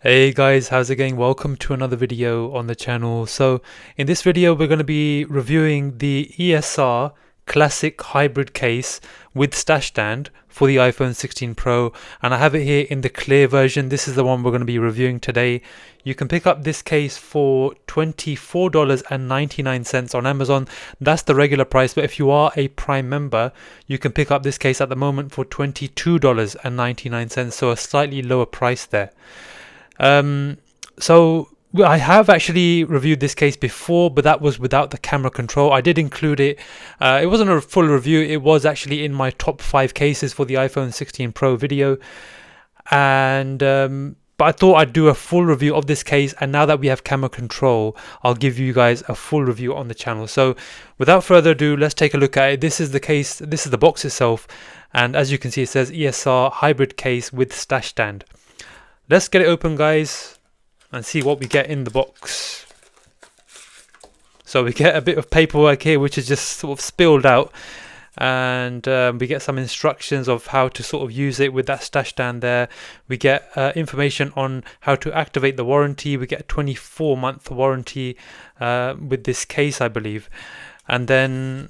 Hey guys, how's it going? Welcome to another video on the channel. So in this video we're going to be reviewing the ESR classic hybrid case with stash stand for the iPhone 16 Pro, and I have it here in the clear version. This is the one we're going to be reviewing today. You can pick up this case for $24.99 on Amazon. That's the regular price, but if you are a Prime member you can pick up this case at the moment for $22.99, so a slightly lower price there. So I have actually reviewed this case before, but that was without the camera control. I did include it. It wasn't a full review. It was actually in my top 5 cases for the iPhone 16 Pro video. And but I thought I'd do a full review of this case, and now that we have camera control, I'll give you guys a full review on the channel. So without further ado, let's take a look at it. This is the case, this is the box itself, and as you can see it says ESR hybrid case with stash stand. Let's get it open, guys, and see what we get in the box. So we get a bit of paperwork here which is just sort of spilled out, and we get some instructions of how to sort of use it with that stash stand there. We get information on how to activate the warranty. We get a 24-month warranty with this case, I believe, and then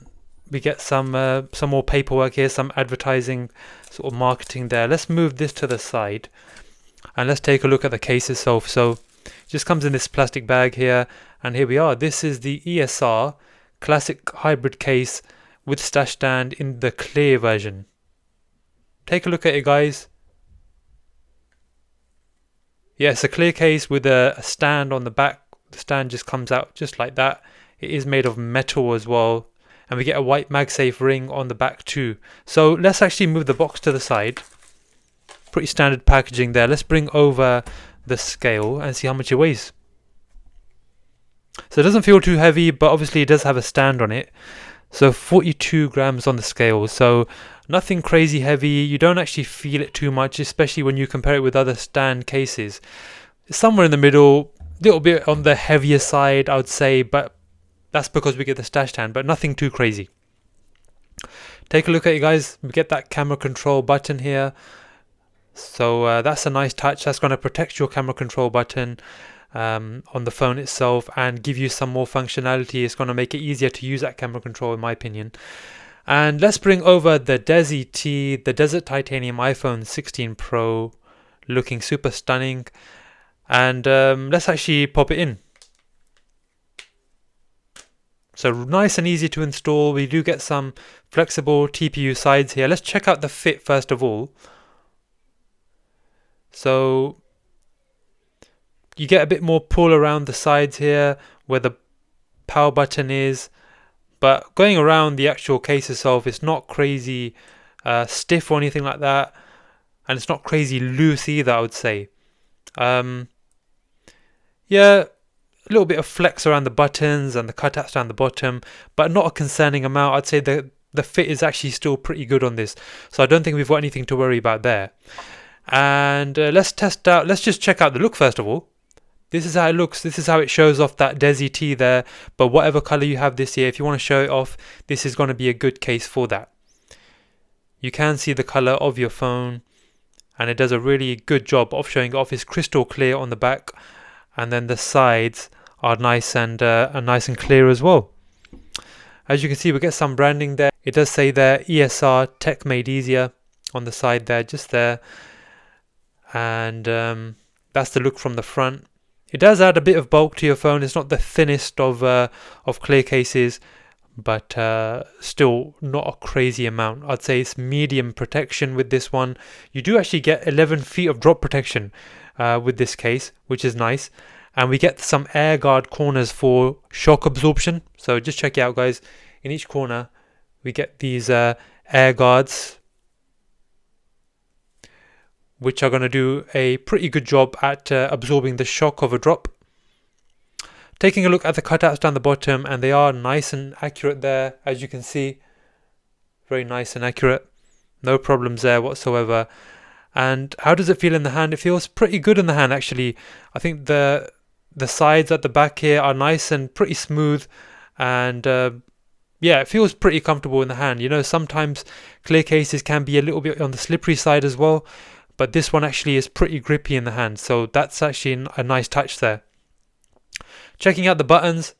we get some more paperwork here, some advertising sort of marketing there. Let's move this to the side and let's take a look at the case itself. So it just comes in this plastic bag here, and here we are. This is the ESR classic hybrid case with stash stand in the clear version. Take a look at it, guys. Yeah, it's a clear case with a stand on the back. The stand just comes out just like that. It is made of metal as well, and we get a white MagSafe ring on the back too. So let's actually move the box to the side. Pretty standard packaging there. Let's bring over the scale and see how much it weighs. So it doesn't feel too heavy, but obviously it does have a stand on it. So 42 grams on the scale, so nothing crazy heavy. You don't actually feel it too much, especially when you compare it with other stand cases. It's somewhere in the middle, a little bit on the heavier side, I would say, but that's because we get the stash stand, but nothing too crazy. Take a look at it, guys. We get that camera control button here. So that's a nice touch. That's going to protect your camera control button on the phone itself and give you some more functionality. It's going to make it easier to use that camera control, in my opinion. And let's bring over the Desi T, the Desert Titanium iPhone 16 Pro, looking super stunning. And let's actually pop it in. So nice and easy to install. We do get some flexible TPU sides here. Let's check out the fit first of all. So you get a bit more pull around the sides here where the power button is, but going around the actual case itself, it's not crazy stiff or anything like that, and it's not crazy loose either, I would say. Yeah, a little bit of flex around the buttons and the cutouts down the bottom, but not a concerning amount. I'd say the fit is actually still pretty good on this, so I don't think we've got anything to worry about there. And let's just check out the look first of all. This is how it looks. This is how it shows off that Desi T there, but whatever color you have this year, if you want to show it off, this is going to be a good case for that. You can see the color of your phone, and it does a really good job of showing it off. It's crystal clear on the back, and then the sides are nice and clear as well. As you can see, we get some branding there. It does say there ESR Tech Made Easier on the side there, just there. And that's the look from the front. It does add a bit of bulk to your phone. It's not the thinnest of clear cases, but still not a crazy amount. I'd say it's medium protection with this one. You do actually get 11 feet of drop protection with this case, which is nice. And we get some air guard corners for shock absorption. So just check it out, guys. In each corner, we get these air guards, which are going to do a pretty good job at absorbing the shock of a drop. Taking a look at the cutouts down the bottom, and they are nice and accurate there, as you can see. Very nice and accurate. No problems there whatsoever. And how does it feel in the hand? It feels pretty good in the hand, actually. I think the sides at the back here are nice and pretty smooth, and yeah, it feels pretty comfortable in the hand. You know, sometimes clear cases can be a little bit on the slippery side as well, but this one actually is pretty grippy in the hand, so that's actually a nice touch there. Checking out the buttons,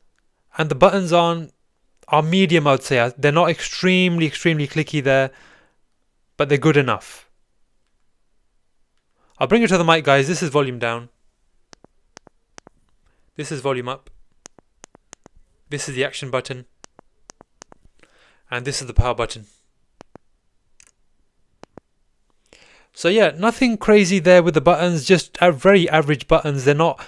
and the buttons are medium, I would say. They're not extremely clicky there, but they're good enough. I'll bring it to the mic, guys. This is volume down. This is volume up. This is the action button. And this is the power button. So yeah, nothing crazy there with the buttons, just very average buttons. They're not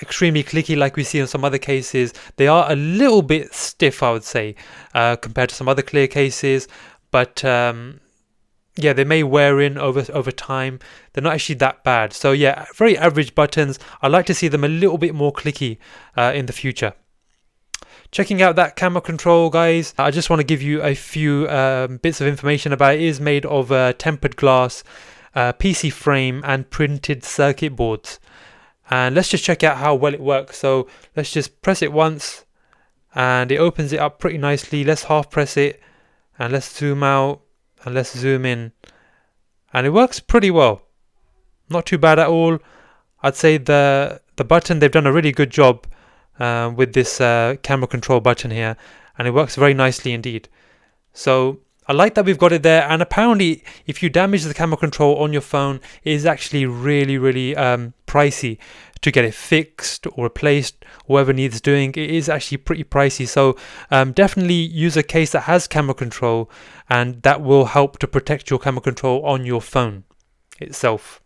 extremely clicky like we see in some other cases. They are a little bit stiff, I would say, compared to some other clear cases. But yeah, they may wear in over time. They're not actually that bad. So yeah, very average buttons. I like to see them a little bit more clicky in the future. Checking out that camera control, guys, I just want to give you a few bits of information about it. It is made of tempered glass, PC frame and printed circuit boards. And let's just check out how well it works. So let's just press it once and it opens it up pretty nicely. Let's half press it and let's zoom out and let's zoom in. And it works pretty well. Not too bad at all. I'd say the button, they've done a really good job with this camera control button here, and it works very nicely indeed. So I like that we've got it there, and apparently if you damage the camera control on your phone, it is actually really pricey to get it fixed or replaced. Whoever needs doing, it is actually pretty pricey. So definitely use a case that has camera control, and that will help to protect your camera control on your phone itself.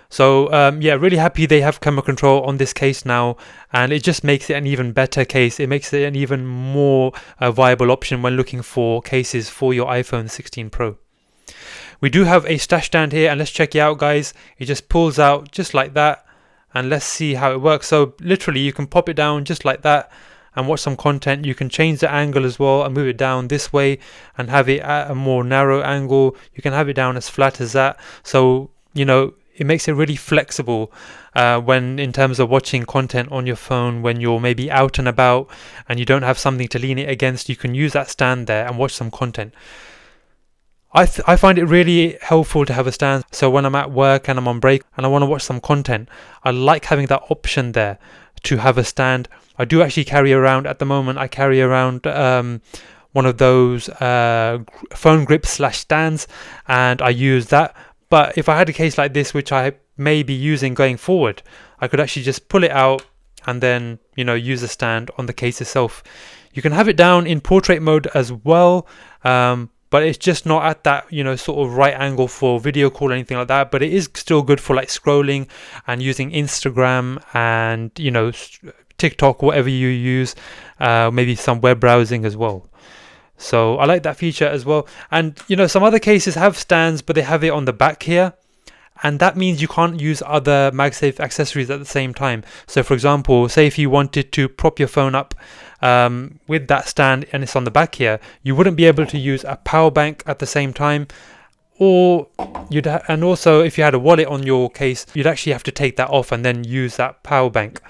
So yeah, really happy they have camera control on this case now, and it just makes it an even better case. It makes it an even more viable option when looking for cases for your iPhone 16 Pro. We do have a stash stand here, and let's check it out, guys. It just pulls out just like that, and let's see how it works. So literally you can pop it down just like that and watch some content. You can change the angle as well and move it down this way and have it at a more narrow angle. You can have it down as flat as that. So, you know, it makes it really flexible when in terms of watching content on your phone. When you're maybe out and about and you don't have something to lean it against, you can use that stand there and watch some content. I find it really helpful to have a stand. So when I'm at work and I'm on break and I want to watch some content, I like having that option there to have a stand. I do actually carry around, at the moment I carry around one of those phone grips / stands, and I use that. But if I had a case like this, which I may be using going forward, I could actually just pull it out and then, you know, use the stand on the case itself. You can have it down in portrait mode as well, but it's just not at that, you know, sort of right angle for video call or anything like that. But it is still good for like scrolling and using Instagram and, you know, TikTok, whatever you use, maybe some web browsing as well. So I like that feature as well. And you know, some other cases have stands, but they have it on the back here, and that means you can't use other MagSafe accessories at the same time. So for example, say if you wanted to prop your phone up with that stand and it's on the back here, you wouldn't be able to use a power bank at the same time, or and also if you had a wallet on your case, you'd actually have to take that off and then use that power bank.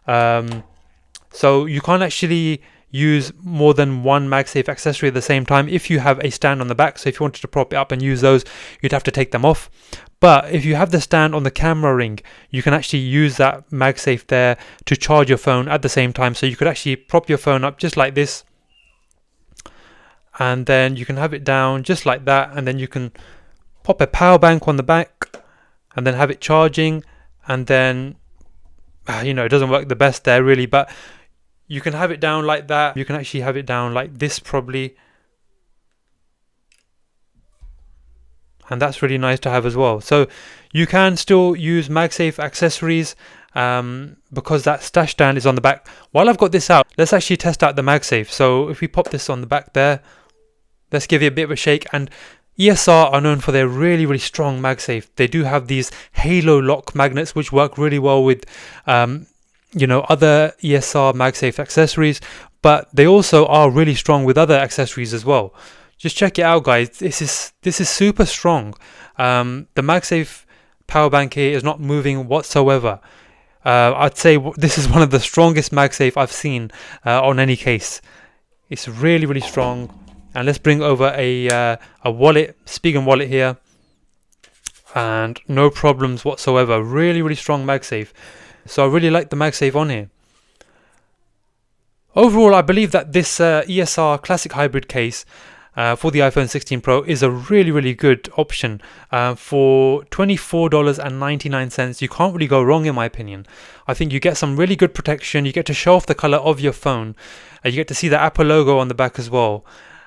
So you can't actually use more than one MagSafe accessory at the same time if you have a stand on the back. So if you wanted to prop it up and use those, you'd have to take them off. But if you have the stand on the camera ring, you can actually use that MagSafe there to charge your phone at the same time. So you could actually prop your phone up just like this, and then you can have it down just like that, and then you can pop a power bank on the back and then have it charging. And then you know, it doesn't work the best there really, but you can have it down like that. You can actually have it down like this probably, and that's really nice to have as well. So you can still use MagSafe accessories because that stash stand is on the back. While I've got this out, let's actually test out the MagSafe. So if we pop this on the back there, let's give it a bit of a shake. And ESR are known for their really strong MagSafe. They do have these halo lock magnets which work really well with you know, other ESR MagSafe accessories, but they also are really strong with other accessories as well. Just check it out, guys. This is super strong. The MagSafe power bank here is not moving whatsoever. I'd say this is one of the strongest MagSafe I've seen on any case. It's really strong. And let's bring over a wallet, Spigen wallet here. and no problems whatsoever. Really, really strong MagSafe. So I really like the MagSafe on here. Overall, I believe that this ESR Classic Hybrid case for the iPhone 16 Pro is a really, really good option. For $24.99, you can't really go wrong in my opinion. I think you get some really good protection, you get to show off the color of your phone, you get to see the Apple logo on the back as well.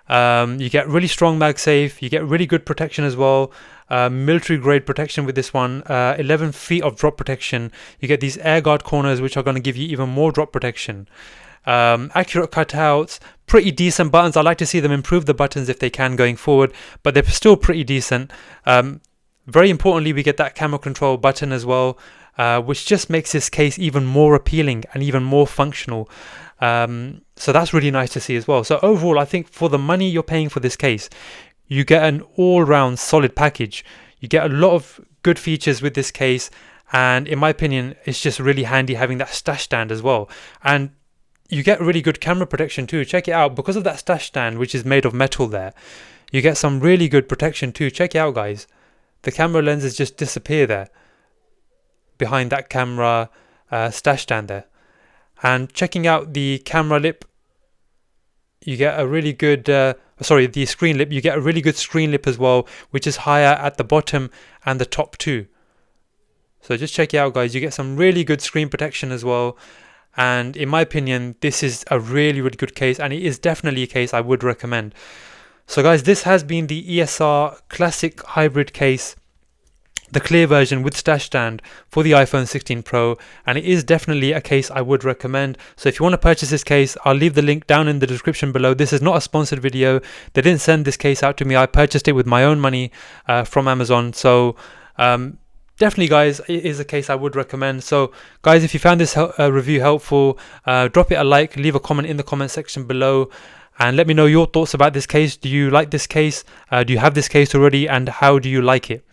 You get really strong MagSafe, you get really good protection as well. Military grade protection with this one, 11 feet of drop protection. You get these air guard corners which are going to give you even more drop protection. Accurate cutouts, pretty decent buttons. I like to see them improve the buttons if they can going forward, but they're still pretty decent. Very importantly, we get that camera control button as well, which just makes this case even more appealing and even more functional. So that's really nice to see as well. So overall, I think for the money you're paying for this case, you get an all-round solid package. You get a lot of good features with this case, and in my opinion, it's just really handy having that stash stand as well. And you get really good camera protection too. Check it out. Because of that stash stand, which is made of metal there, you get some really good protection too. Check it out, guys. The camera lenses just disappear there behind that camera stash stand there. And checking out the camera lip, you get a really good the screen lip. You get a really good screen lip as well, which is higher at the bottom and the top too. So just check it out, guys. You get some really good screen protection as well. And in my opinion, this is a really, really good case, and it is definitely a case I would recommend. So guys, this has been the ESR Classic Hybrid case, the clear version with stash stand for the iPhone 16 Pro, and it is definitely a case I would recommend. So if you want to purchase this case, I'll leave the link down in the description below. This is not a sponsored video. They didn't send this case out to me. I purchased it with my own money from Amazon. So definitely, guys, it is a case I would recommend. So guys, if you found this review helpful, drop it a like, leave a comment in the comment section below, and let me know your thoughts about this case. Do you like this case? Do you have this case already, and how do you like it?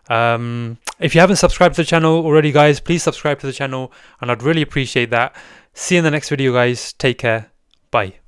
If you haven't subscribed to the channel already, guys, please subscribe to the channel, and I'd really appreciate that. See you in the next video, guys. Take care. Bye.